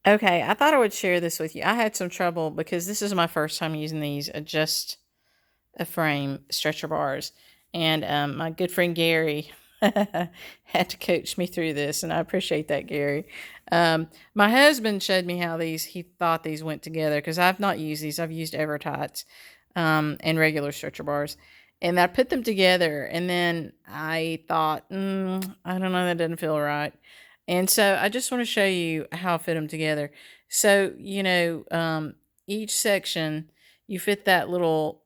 Okay, I thought I would share this with you. I had some trouble because this is my first time using these adjust a frame stretcher bars, and my good friend Gary had to coach me through this, and I appreciate that, Gary. My husband showed me how he thought these went together because I've not used these. I've used Evertights and regular stretcher bars. And I put them together, and then I thought, I don't know, that doesn't feel right. And so I just want to show you how I fit them together. So, each section, you fit that little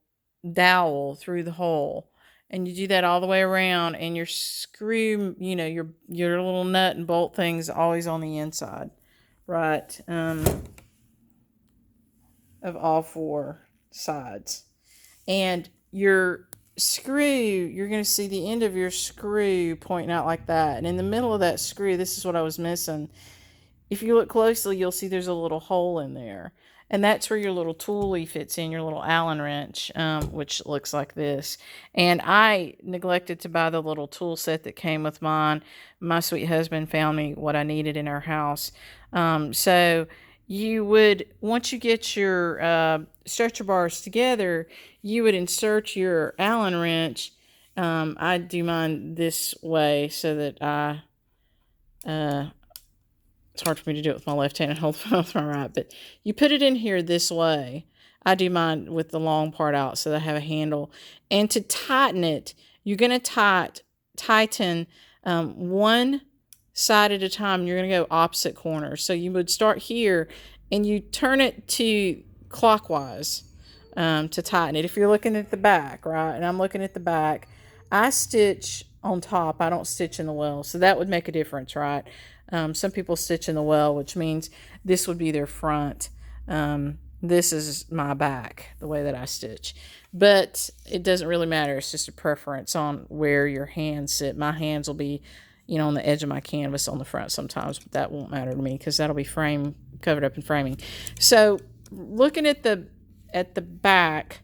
dowel through the hole, and you do that all the way around, and your screw, your little nut and bolt thing's always on the inside, right, of all four sides. And your screw, you're going to see the end of your screw pointing out like that. And in the middle of that screw, this is what I was missing. If you look closely, you'll see there's a little hole in there. And that's where your little toolie fits in, your little Allen wrench, which looks like this. And I neglected to buy the little tool set that came with mine. My sweet husband found me what I needed in our house. So you would, once you get your stretcher bars together, you would insert your Allen wrench. I do mine this way so that it's hard for me to do it with my left hand and hold the phone with my right, but you put it in here this way. I do mine with the long part out so that I have a handle. And to tighten it, you're going to tighten one side at a time. You're going to go opposite corners. So you would start here and you turn it to clockwise to tighten it. If you're looking at the back, right, and I'm looking at the back, I stitch on top. I don't stitch in the well. So that would make a difference, right? Some people stitch in the well, which means this would be their front. This is my back, the way that I stitch. But it doesn't really matter. It's just a preference on where your hands sit. My hands will be, on the edge of my canvas on the front sometimes, but that won't matter to me because that'll be covered up in framing. So looking at the back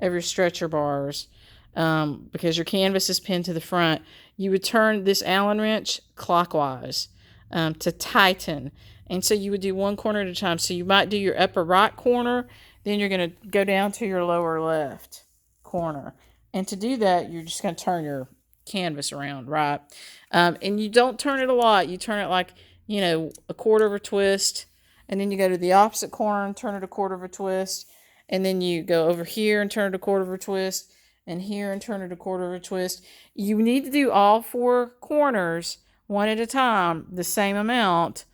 of your stretcher bars, because your canvas is pinned to the front, you would turn this Allen wrench clockwise to tighten. And so you would do one corner at a time. So you might do your upper right corner, then you're going to go down to your lower left corner. And to do that, you're just going to turn your canvas around, right? And you don't turn it a lot. You turn it like, a quarter of a twist. And then you go to the opposite corner and turn it a quarter of a twist. And then you go over here and turn it a quarter of a twist. And here and turn it a quarter of a twist. You need to do all four corners one at a time, the same amount,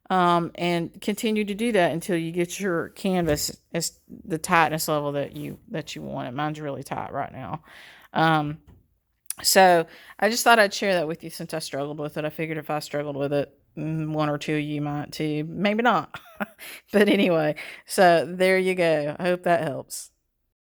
and continue to do that until you get your canvas as the tightness level that you want it. Mine's really tight right now. So I just thought I'd share that with you since I struggled with it. I figured if I struggled with it, one or two of you might too. Maybe not. But anyway, so there you go. I hope that helps.